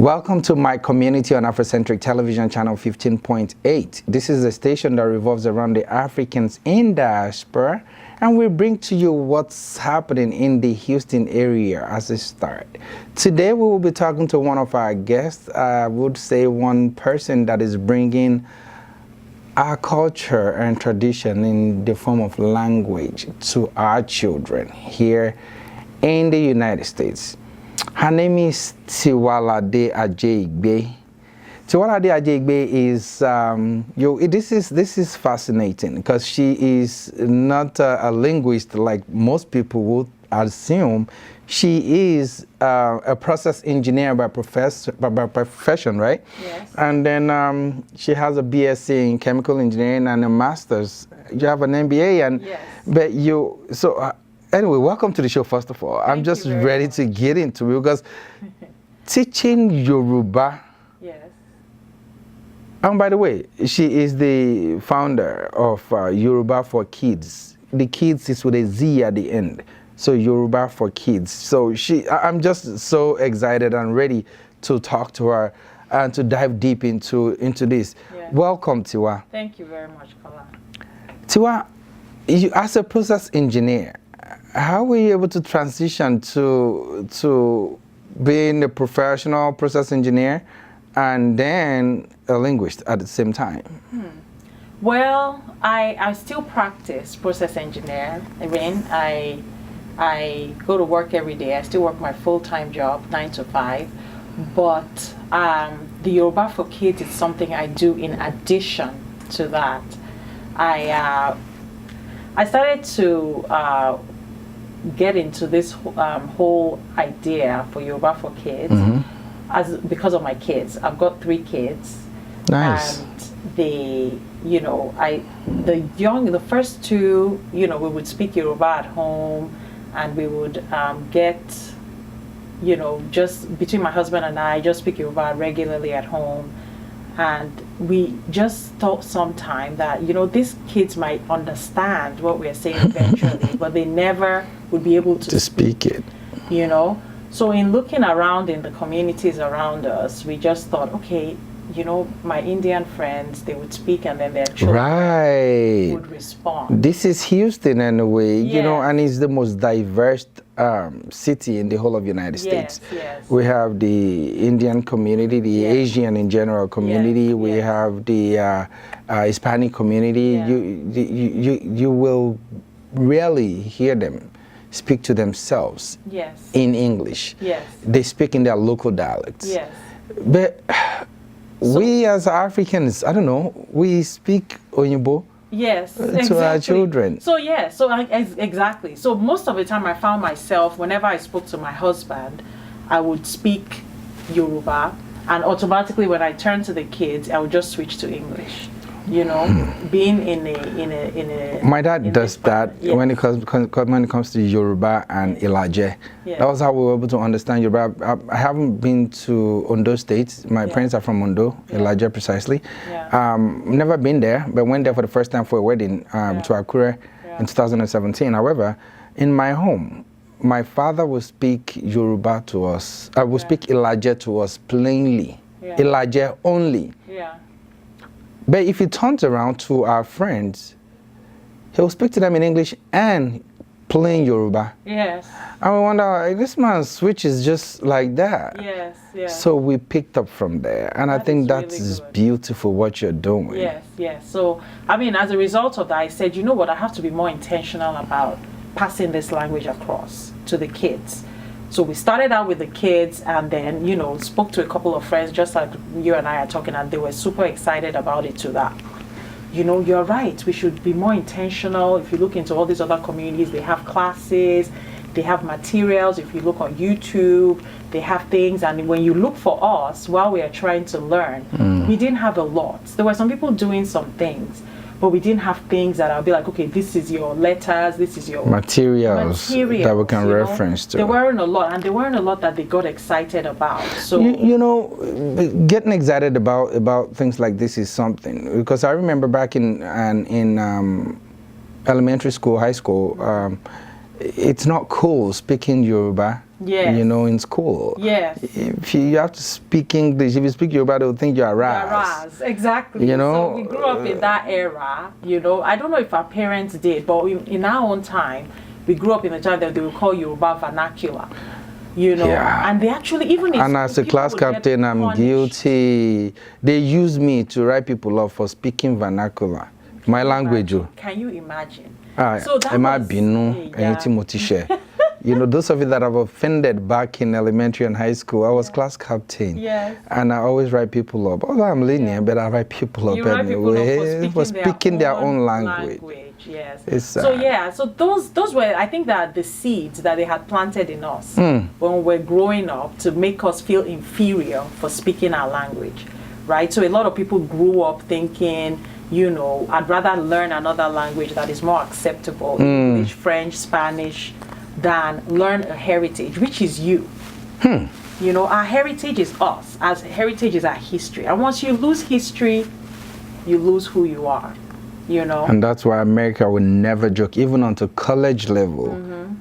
Welcome to my community on Afrocentric Television Channel 15.8. This is a station that revolves around the Africans in diaspora, and we bring to you what's happening in the Houston area as a start. Today we will be talking to one of our guests. I would say one person that is bringing our culture and tradition in the form of language to our children here in the United States. Her name is Tiwa Ajeigbe. Tiwa Ajeigbe is this is fascinating because she is not a linguist like most people would assume. She is a process engineer by profession, right? Yes. And then she has a BSc in chemical engineering and a master's. You have an MBA, and yes. But you so. Anyway, welcome to the show, first of all. I'm just ready to get into it because teaching Yoruba. Yes. And by the way, she is the founder of Yoruba for Kidz. The Kidz is with a Z at the end. So Yoruba for Kidz. So I'm just so excited and ready to talk to her and to dive deep into this. Yeah. Welcome, Tiwa. Thank you very much, Kala. Tiwa, you, as a process engineer, how were you able to transition to being a professional process engineer and then a linguist at the same time? Well, I still practice process engineer. I mean, I go to work every day. I still work my full-time job, 9 to 5. But the Yoruba for Kids is something I do in addition to that. I started to get into this whole idea for Yoruba for Kids because of my kids. I've got 3 kids. Nice. And the first 2, we would speak Yoruba at home, and we would get, just between my husband and I, just speak Yoruba regularly at home. And we just thought sometime that, these kids might understand what we're saying eventually, but they never would be able to speak it. So in looking around in the communities around us, we just thought, okay, my Indian friends, they would speak and then their children would respond. This is Houston in a way, and it's the most diverse city in the whole of the United States. Yes. We have the Indian community, the Asian in general community. We have the Hispanic community. You will rarely hear them speak to themselves in English. They speak in their local dialects. But we as Africans, I don't know, we speak Oyinbo to our children. So exactly. So most of the time I found myself, whenever I spoke to my husband, I would speak Yoruba, and automatically when I turned to the kids, I would just switch to English. Being in a my dad does that when it comes to Yoruba and Ilaje. That was how we were able to understand Yoruba. I haven't been to Ondo State. My parents are from Ondo, Ilaje precisely. Never been there, but went there for the first time for a wedding to Akure in 2017. However, in my home, my father would speak Yoruba to us. I would speak Ilaje to us plainly. Ilaje only. But if he turns around to our friends, he'll speak to them in English and plain Yoruba. And we wonder, this man's switch is just like that. So we picked up from there. And I think that's really beautiful what you're doing. So, as a result of that, I said, you know what, I have to be more intentional about passing this language across to the kids. So we started out with the kids and then, spoke to a couple of friends just like you and I are talking, and they were super excited about it too. That, you're right, we should be more intentional. If you look into all these other communities, they have classes, they have materials. If you look on YouTube, they have things. And when you look for us, while we are trying to learn, we didn't have a lot. There were some people doing some things, but we didn't have things that I'll be like, okay, this is your letters, this is your materials that we can reference to. There weren't a lot, and there weren't a lot that they got excited about. So getting excited about things like this is something, because I remember back in elementary school, high school, it's not cool speaking Yoruba. Yes. You know, in school. Yes. If you have to speak English, if you speak Yoruba, they'll think you're a Raz. Raz, exactly. You know, so we grew up in that era. You know, I don't know if our parents did, but in our own time, we grew up in a time that they would call Yoruba vernacular. You know, and they actually even. And as a class captain, I'm guilty. They use me to write people up for speaking vernacular, my language. Can you imagine? So that was. You know, those of you that have offended back in elementary and high school, I was class captain. Yes. And I always write people up. Although I'm lenient, but I write people up anyway for speaking their own language. Yes. So those were, I think, that the seeds that they had planted in us when we were growing up to make us feel inferior for speaking our language, right? So a lot of people grew up thinking, you know, I'd rather learn another language that is more acceptable, English, French, Spanish, than learn a heritage, which is you. You know, our heritage is us. As heritage is our history. And once you lose history, you lose who you are. You know? And that's why America will never joke, even onto college level.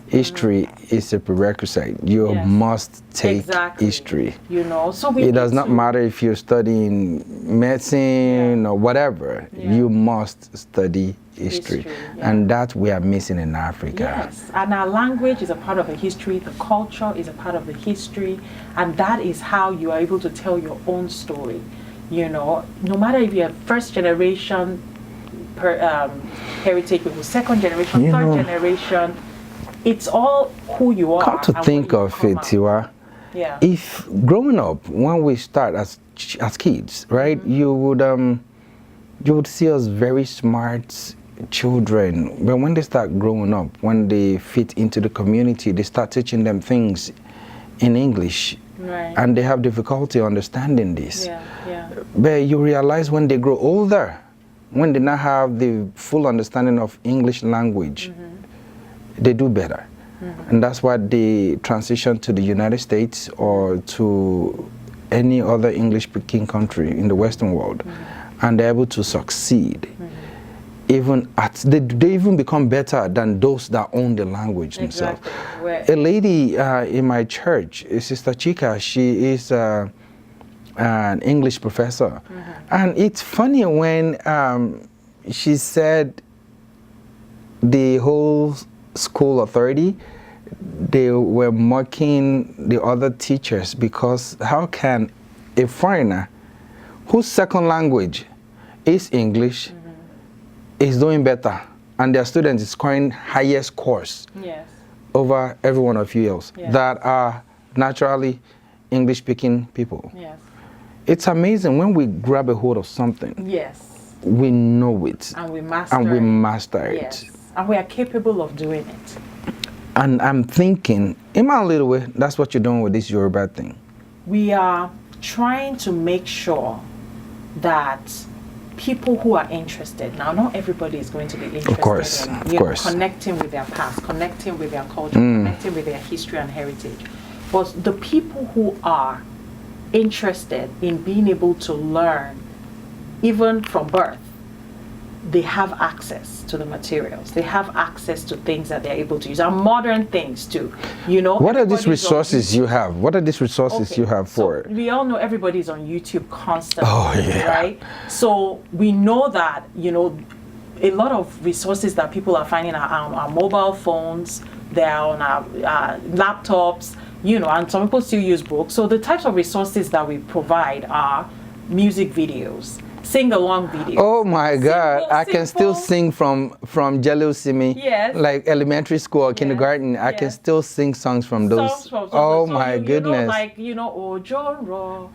History is a prerequisite. You must take history. You know, so it does not matter if you're studying medicine or whatever. You must study history. And that we are missing in Africa. Yes, and our language is a part of the history, the culture is a part of the history, and that is how you are able to tell your own story. You know, no matter if you're first generation heritage people, second generation, third generation, it's all who you are. Come to think of it, Tiwa, if growing up, when we start as kids, right, you would see us very smart children, but when they start growing up, when they fit into the community, they start teaching them things in English, and they have difficulty understanding this. But you realize when they grow older, when they now have the full understanding of English language, they do better. And that's why they transition to the United States or to any other English-speaking country in the Western world, and they're able to succeed. Even they even become better than those that own the language themselves. A lady in my church, Sister Chika, she is an English professor, and it's funny when she said the whole school authority, they were mocking the other teachers because how can a foreigner whose second language is English is doing better and their students is scoring higher scores over every one of you else that are naturally English speaking people. It's amazing when we grab a hold of something. We know it. And we master it. And we are capable of doing it. And I'm thinking, in my little way, that's what you're doing with this Yoruba thing. We are trying to make sure that people who are interested, now not everybody is going to be interested in connecting with their past, connecting with their culture, connecting with their history and heritage. But the people who are interested in being able to learn, even from birth, they have access to the materials. They have access to things that they're able to use, and modern things too. You know, what are these resources you have? What are these resources you have for it? We all know everybody's on YouTube constantly, right? So we know that, you know, a lot of resources that people are finding are on our mobile phones, they're on our laptops, you know, and some people still use books. So the types of resources that we provide are music videos, sing-along videos. Oh my God, I can still sing from Jello Simi, like elementary school or kindergarten. I can still sing songs from those. Oh my goodness. You know, like, you know, Ojoro,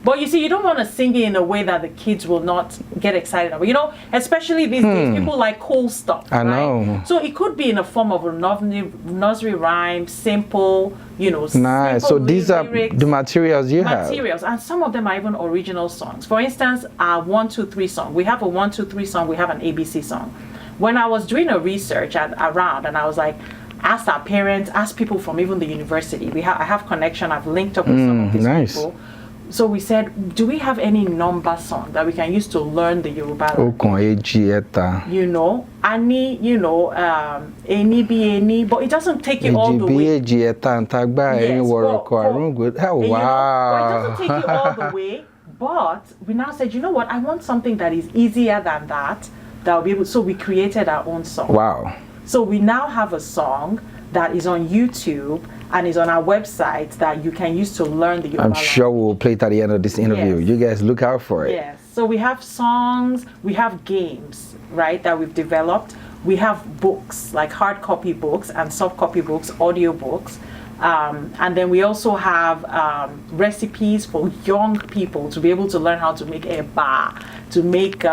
but you see, you don't want to sing it in a way that the kids will not get excited about. You know, especially these days, people like cool stuff. I know. So it could be in the form of a nursery rhyme, simple, you know. Nice. So these are the materials you have. And some of them are even original songs. For instance, our 1, 2, 3 song. We have a 1, 2, 3 song. We have an ABC song. When I was doing a research around, and I was like, ask our parents, ask people from even the university. I have connection. I've linked up with some of these people. So we said, do we have any number song that we can use to learn the Yoruba language? Okun, eji, eta. You know, ani, you know, eni bi eni, but it doesn't take you all the way. Eji, eji, eta, ntagba, eni, waroko, arungu. Oh, But it wow. doesn't take you all the way. But we now said, you know what? I want something that is easier than that. That will be able. So we created our own song. Wow. So we now have a song that is on YouTube and is on our website that you can use to learn the Yoruba I'm sure language. we'll play it at the end of this interview. Yes. You guys look out for it. Yes. So we have songs, we have games, right, that we've developed. We have books, like hard copy books and soft copy books, audio books. And then we also have recipes for young people to be able to learn how to make eba, to make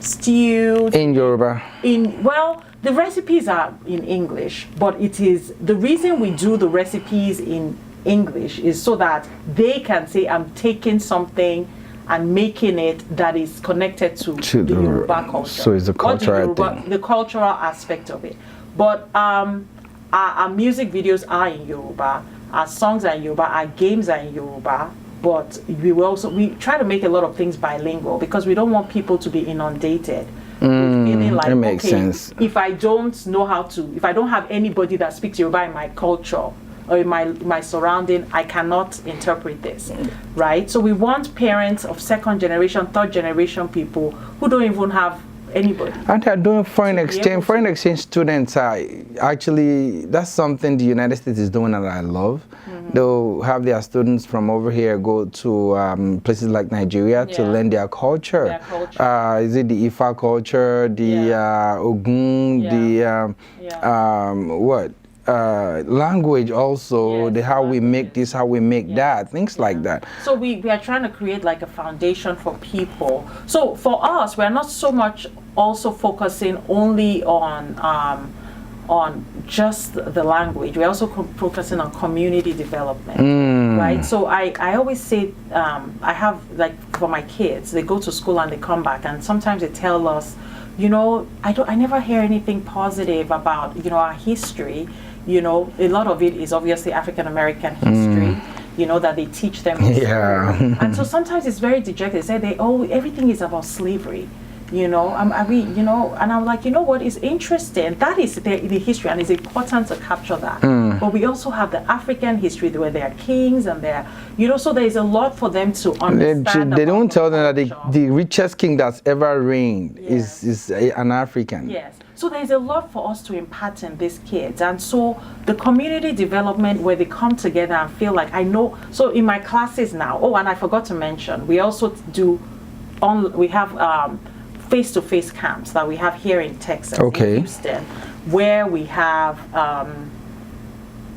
stew. In Yoruba. Well, the recipes are in English, but it is the reason we do the recipes in English is so that they can say, I'm taking something and making it that is connected to the Yoruba culture. So it's a cultural thing. The cultural aspect of it. But our music videos are in Yoruba, our songs are in Yoruba, our games are in Yoruba. But we try to make a lot of things bilingual because we don't want people to be inundated. Feeling like, it makes sense. If I don't know how to, if I don't have anybody that speaks Yoruba in my culture or in my surrounding, I cannot interpret this, right? So we want parents of second generation, third generation people who don't even have anybody. And they're doing foreign exchange. Foreign exchange students are actually, that's something the United States is doing that I love. They'll have their students from over here go to places like Nigeria to learn their culture. Is it the Ifa culture, the Ogun, the language also, the how we make this, how we make that, things like that. So we are trying to create like a foundation for people. So for us, we're not so much also focusing only on just the language. We're also focusing on community development, right? So I always say, I have, like, for my kids, they go to school and they come back and sometimes they tell us, you know, I never hear anything positive about, you know, our history. You know, a lot of it is obviously African American history, you know, that they teach them. And so sometimes it's very dejected. They say everything is about slavery. You know, you know, and I'm like, you know what is interesting? That is the history, and it's important to capture that. But we also have the African history where there are kings and there, you know, so there is a lot for them to understand. They don't tell them that the richest king that's ever reigned is an African. Yes. So there's a lot for us to impart in these kids. And so the community development where they come together and feel like, I know, so in my classes now, and I forgot to mention, we also do, we have face-to-face camps that we have here in Texas, in Houston, where we have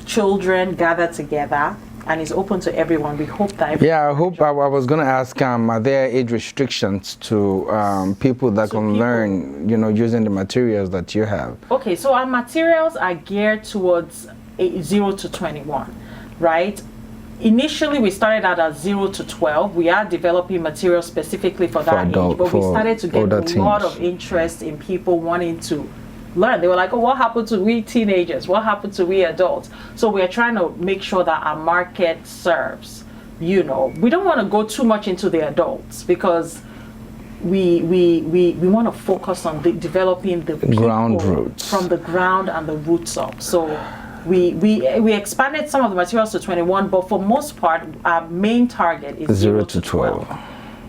children gather together, and it's open to everyone. We hope that I hope I was going to ask, are there age restrictions to people that can learn, you know, using the materials that you have? Okay, so our materials are geared towards 0 to 21, right? Initially, we started out at 0 to 12. We are developing materials specifically for that age, but we started to get a lot of interest in people wanting to learn. They were like, oh, what happened to we teenagers? What happened to we adults? So we're trying to make sure that our market serves, you know. We don't want to go too much into the adults because we want to focus on developing the ground roots from the ground and the roots up. So we expanded some of the materials to 21, but for most part, our main target is 0 to 12,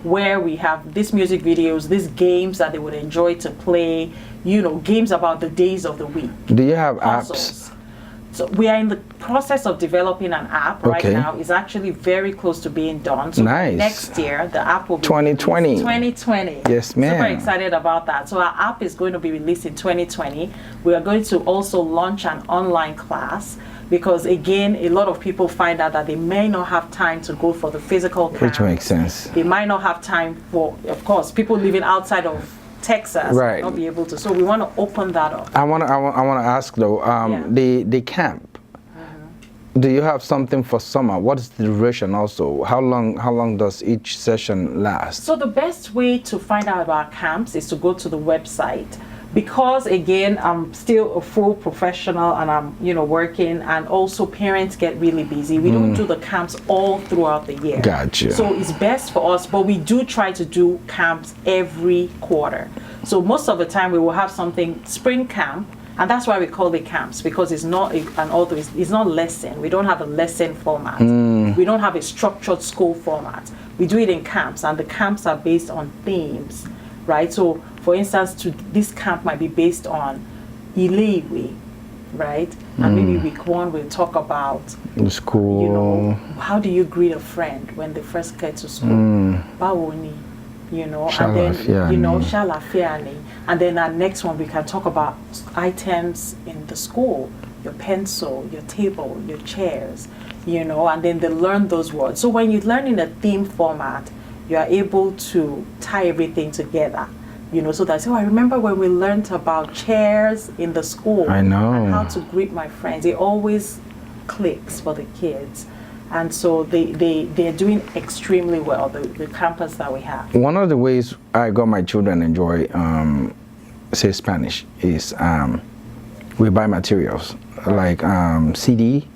where we have these music videos, these games that they would enjoy to play, you know, games about the days of the week. Do you have puzzles. Apps? So we are in the process of developing an app right now. It's actually very close to being done. So next year, the app will be 2020. 2020. Yes, ma'am. Super excited about that. So our app is going to be released in 2020. We are going to also launch an online class because, again, a lot of people find out that they may not have time to go for the physical class. Which makes sense. They might not have time for, of course, people living outside of Texas, not be able to. So we want to open that up. I want to ask though, the camp. Do you have something for summer? What is the duration also? How long does each session last? So the best way to find out about camps is to go to the website. because again I'm still a full professional and I'm working, and also parents get really busy. We don't do the camps all throughout the year. Gotcha. So it's best for us, but we do try to do camps every quarter. So most of the time we will have something spring camp, and that's why we call it camps, because it's not it's not lesson. We don't have a lesson format. We don't have a structured school format. We do it in camps, and the camps are based on themes, right? So for instance, this camp might be based on Ileiwe, right? And maybe week 1 we'll talk about the school. How do you greet a friend when they first get to school? Báwo ni, and then Ṣàlàáfíà ni. And then our next one we can talk about items in the school, your pencil, your table, your chairs, and then they learn those words. So when you learn in a theme format, you are able to tie everything together. So that's, I remember when we learned about chairs in the school. I know. And how to greet my friends. It always clicks for the kids. And so they're doing extremely well, the campus that we have. One of the ways I got my children enjoy, say Spanish, is we buy materials, like CD,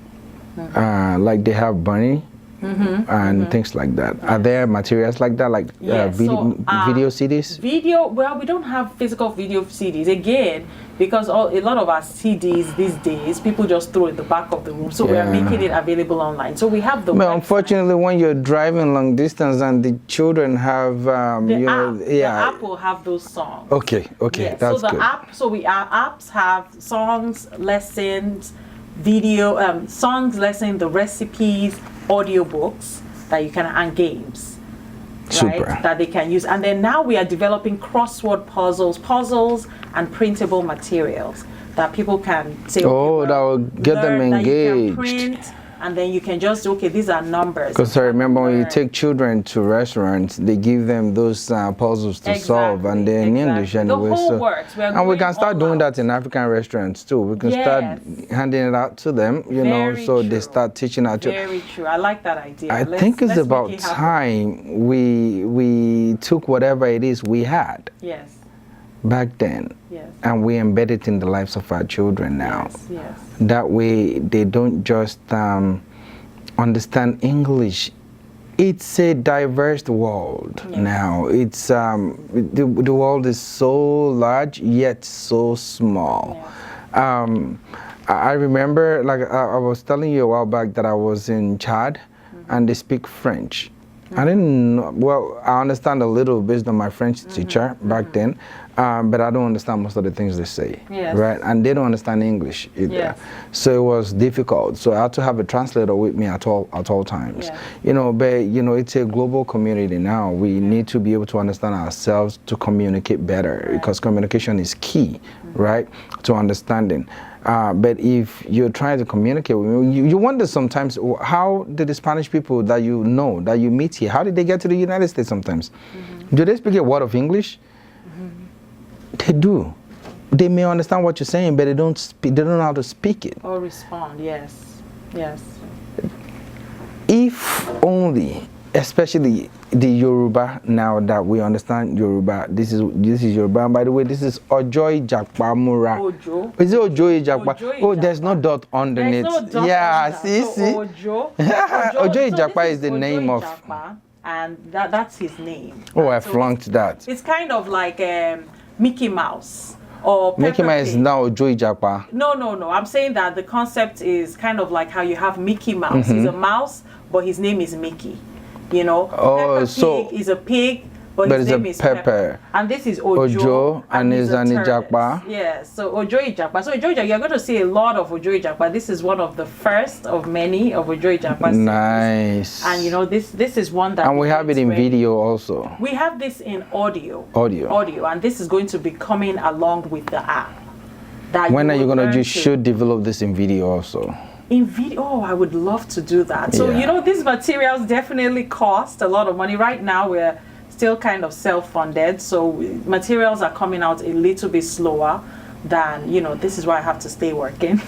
like they have bunny, and things like that. Are there materials like that, like video CDs? Video, well, we don't have physical video CDs, again, because a lot of our CDs these days, people just throw in the back of the room. So we are making it available online. So we have the Well, unfortunately, when you're driving long distance and the children have, the app will have those songs. Okay, Yes. that's so good. Our apps have songs, lessons, video, songs, lessons, the recipes, audiobooks that you can, and games, Super. right, that they can use. And then now we are developing crossword puzzles and printable materials that people can say, that will get them engaged. That you can print, and then you can just, these are numbers. Because I remember when you take children to restaurants, they give them those puzzles to solve, and they're in English anyway. The whole works. And we can start doing that in African restaurants too. We can start handing it out to them, so they start teaching our children. Very true. I like that idea. I think it's about time we took whatever it is we had. Yes. Back then, and we embed it in the lives of our children now. Yes. That way they don't just understand English. It's a diverse world now. It's the world is so large yet so small. I remember, like I was telling you a while back, that I was in Chad and they speak French. I didn't know, well, I understand a little based on my French teacher back then, but I don't understand most of the things they say, right? And they don't understand English either. So it was difficult. So I had to have a translator with me at all times. But it's a global community now. We need to be able to understand ourselves to communicate better, because communication is key, right, to understanding. But if you're trying to communicate with me, you wonder sometimes, how did the Spanish people that you meet here, how did they get to the United States sometimes? Do they speak a word of English? They do. They may understand what you're saying, but they don't know how to speak it. Or respond, yes. If only, especially the Yoruba, now that we understand Yoruba, this is Yoruba. And by the way, this is Ojo Ijakpa Mura. Ojo. Is it Ojo Ijakpa? There's no dot underneath. There's no dot see. Ojo. Ojo Ijakpa is the name of. And that's his name. I flunked that. It's kind of like Mickey Mouse. Or Mickey Mouse is now Ojo Ijakpa. No. I'm saying that the concept is kind of like how you have Mickey Mouse. He's a mouse, but his name is Mickey. Peppa Pig is a pig, but his name is Pepper. And this is Ojo, and is an Ijakpa. Yes, so Ojo Ijakpa. So Ojo Ijakpa, you're going to see a lot of Ojo Ijakpa. This is one of the first of many of Ojo Ijakpa. Nice. And this is one that. And we have it in video also. We have this in audio, and this is going to be coming along with the app. When are you going to should develop this in video also? In video, I would love to do that. So these materials definitely cost a lot of money. Right now we're still kind of self-funded, so materials are coming out a little bit slower than, this is why I have to stay working.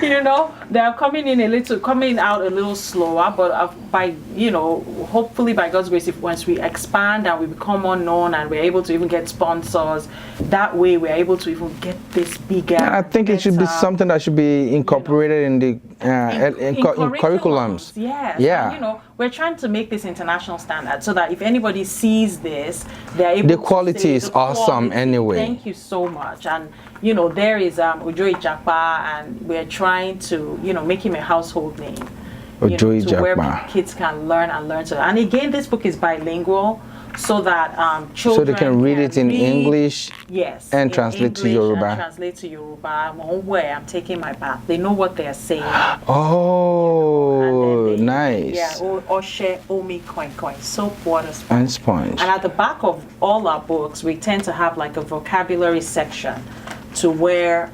You know, they're coming out a little slower, but by, you know, hopefully by God's grace, if once we expand and we become more known and we're able to even get sponsors, that way we're able to even get this bigger. And I think it should be something that should be incorporated in the in curriculums. Yes. Yeah. And, you know, we're trying to make this international standard so that if anybody sees this, they're able The to quality say, is awesome anyway. Thank you so much. And you know, there is Oodles Ajeigbe, and we're trying to, you know, make him a household name. Oodles to where Ajeigbe. kids can learn. And again, this book is bilingual, so that children so they can read it in English, yes, and translate to Yoruba. And translate to Yoruba. Where I'm taking my bath, they know what they're saying. Oh, nice. Yeah, Oshe, Omi, Coin, soap, water, sponge. And sponge. And at the back of all our books, we tend to have like a vocabulary section to where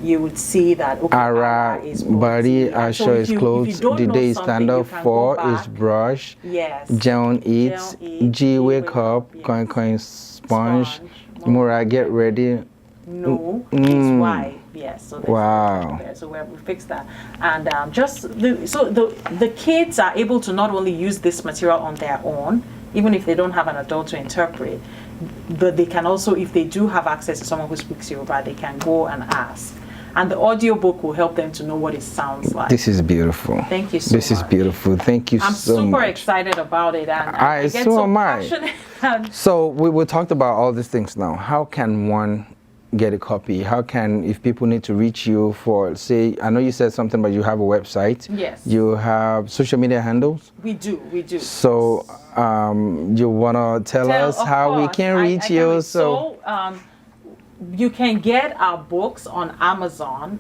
you would see that Ara is body, Asho is clothes, the day is stand up for is brush, yes, John eats, G wake up, yes. coin sponge, Mura get ready. No, it's why. Yes, so wow. there. So we fixed that, and the kids are able to not only use this material on their own, even if they don't have an adult to interpret, but they can also, if they do have access to someone who speaks Yoruba, they can go and ask. And the audiobook will help them to know what it sounds like. This is beautiful. Thank you so much. This is beautiful. Thank you so much. I'm super excited about it. And I get so so am I. passionate. So we talked about all these things now. How can one get a copy? How can, if people need to reach you for, say, I know you said something, but you have a website. Yes. You have social media handles? We do. So you want to tell us how we can reach you? So you can get our books on Amazon.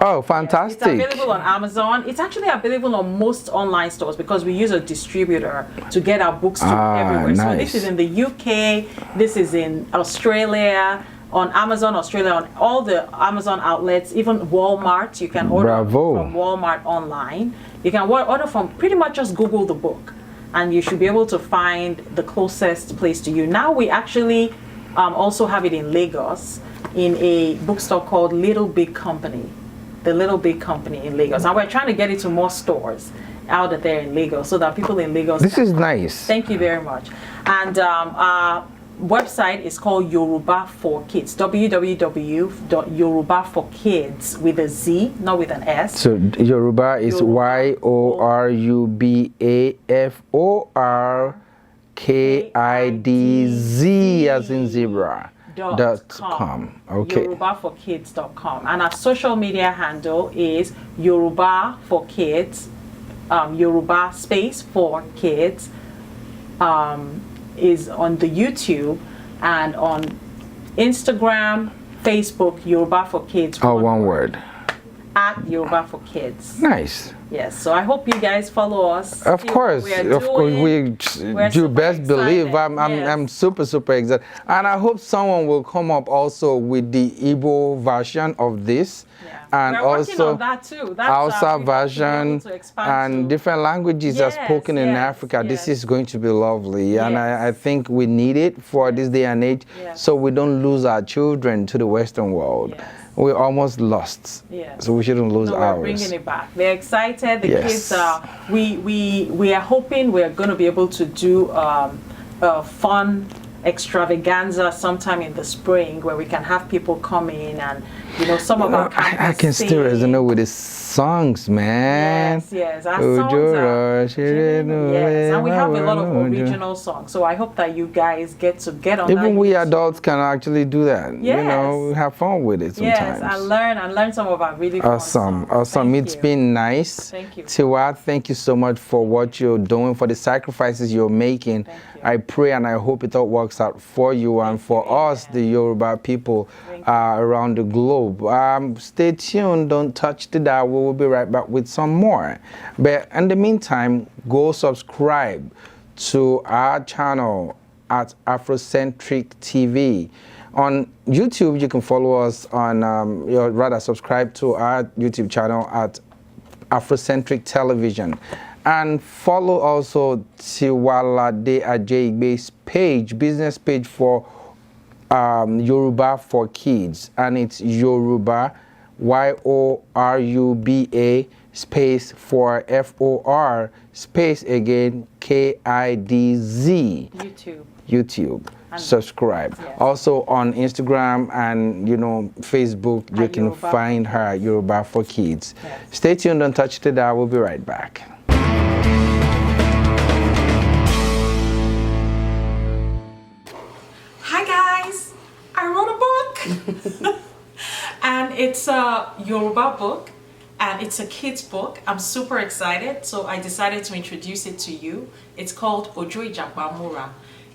Oh, fantastic. Yes, it's available on Amazon. It's actually available on most online stores because we use a distributor to get our books to everywhere. Nice. So this is in the UK, this is in Australia, on Amazon Australia, on all the Amazon outlets, even Walmart. You can order from Walmart online. You can order from pretty much just Google the book, and you should be able to find the closest place to you. Now we actually also have it in Lagos in a bookstore called Little Big Company. The Little Big Company in Lagos. And we're trying to get it to more stores out there in Lagos so that people in Lagos. This is nice. Thank you very much. And our website is called Yoruba for Kids. www.yorubaforkids with a Z, not with an S. So Yoruba is YORUBAFORKIDZ as in zebra. .com. Okay. YorubaForKids.com. And our social media handle is Yoruba for Kids. Yoruba space for Kids. Is on the YouTube and on Instagram, Facebook, Yoruba for Kids. Oh, one word. At Yoruba for Kids. Nice. Yes, so I hope you guys follow us. Of course, we do best believe. I'm super excited, and I hope someone will come up also with the Igbo version of this, and we're also on that too. That's Hausa version and different languages are spoken in Africa. This is going to be lovely, and I think we need it for this day and age, so we don't lose our children to the Western world. We're almost lost, so we shouldn't lose ours. We're bringing it back. They're excited. The kids are. We are hoping we're going to be able to do a fun extravaganza sometime in the spring where we can have people come in and some of our campus I can still resonate with the songs, man. Yes, our songs and we have a lot of original songs, so I hope that you guys get on that. Even we adults can actually do that. We have fun with it sometimes. Yes, and learn some of our really fun songs. Awesome. It's been nice. Thank you. Tiwa, thank you so much for what you're doing, for the sacrifices you're making. I pray and I hope it all works out for you and for us, the Yoruba people around the globe. Stay tuned, don't touch the dial. We will be right back with some more. But in the meantime, go subscribe to our channel at Afrocentric TV. On YouTube, you can follow us on, subscribe to our YouTube channel at Afrocentric Television. And follow also Tiwa Ajeigbe's page, business page for Yoruba for Kids. And it's Yoruba YORUBA space for FOR space again KIDZ. YouTube. And subscribe. Yes. Also on Instagram and Facebook, you can find her Yoruba for Kids. Yes. Stay tuned, don't touch the dial. We'll be right back. Hi guys, I wrote a book. And it's a Yoruba book and it's a kids book. I'm super excited, so I decided to introduce it to you. It's called Ojo Ijakbamura.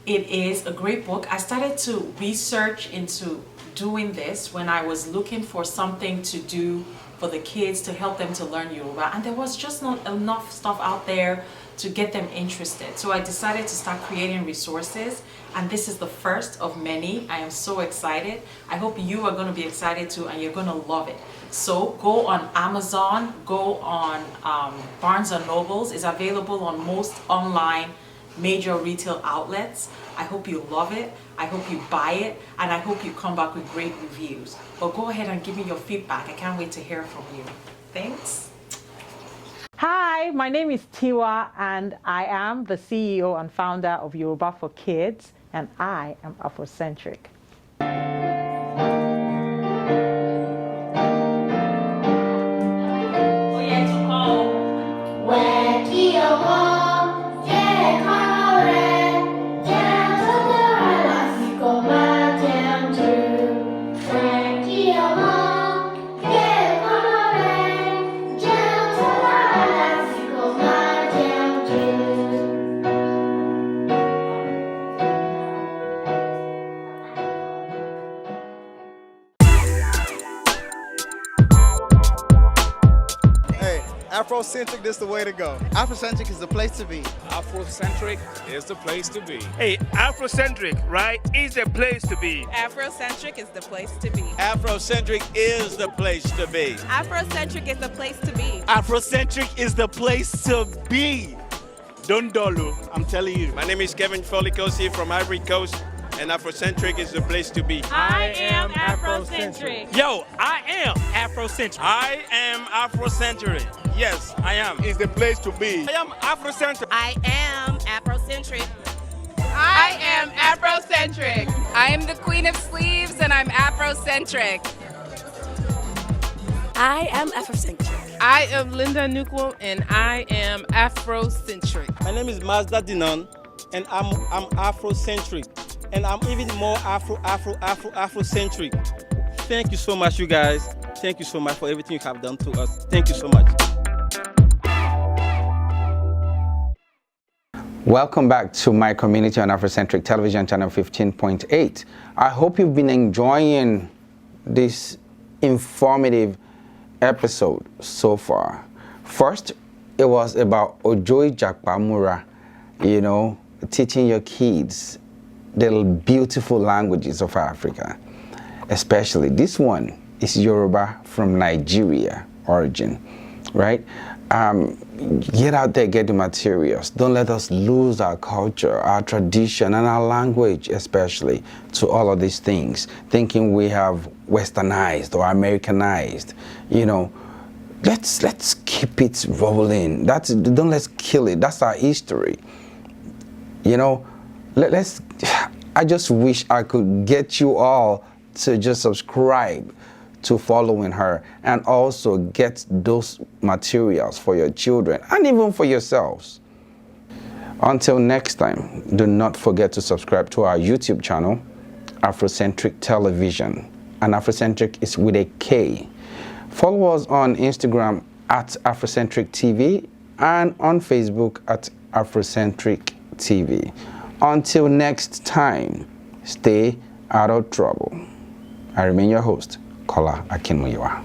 It is a great book. I started to research into doing this when I was looking for something to do for the kids to help them to learn Yoruba, and there was just not enough stuff out there to get them interested. So I decided to start creating resources, and this is the first of many. I am so excited. I hope you are going to be excited too, and you're going to love it. So go on Amazon, go on Barnes & Nobles. It's available on most online major retail outlets. I hope you love it. I hope you buy it, and I hope you come back with great reviews. But go ahead and give me your feedback. I can't wait to hear from you. Thanks. Hi, my name is Tiwa, and I am the CEO and founder of Yoruba for Kids, and I am Afrocentric. Afrocentric, this is the way to go. Afrocentric is the place to be. Afrocentric is the place to be. Hey, Afrocentric, right, is the place to be. Afrocentric is the place to be. Afrocentric is the place to be. Afrocentric is the place to be. Afrocentric is the place to be. Dondolu, I'm telling you. My name is Kevin Folikosi from Ivory Coast, and Afrocentric is the place to be. I am Afrocentric. Yo, I am Afrocentric. I am Afrocentric. Yes, I am. Is the place to be. I am Afrocentric. I am Afrocentric. I am Afrocentric. I am the queen of sleeves and I'm Afrocentric. I am Afrocentric. I am Linda Nukwo and I am Afrocentric. My name is Mazda Dinon and I'm Afrocentric. And I'm even more Afrocentric. Thank you so much, you guys. Thank you so much for everything you have done to us. Thank you so much. Welcome back to my community on Afrocentric Television Channel 15.8. I hope you've been enjoying this informative episode so far. First, it was about Ojo Ijakbamura, teaching your kids the beautiful languages of Africa. Especially this one is Yoruba from Nigeria origin, right? Get out there, get the materials. Don't let us lose our culture, our tradition, and our language, especially, to all of these things, thinking we have westernized or Americanized. Let's keep it rolling. Don't let's kill it. That's our history. I just wish I could get you all to just subscribe to following her and also get those materials for your children and even for yourselves. Until next time, do not forget to subscribe to our YouTube channel, Afrocentric Television. And Afrocentric is with a K. Follow us on Instagram at Afrocentric TV and on Facebook at Afrocentric TV. Until next time, stay out of trouble. I remain your host, Kola Akinmuyiwa.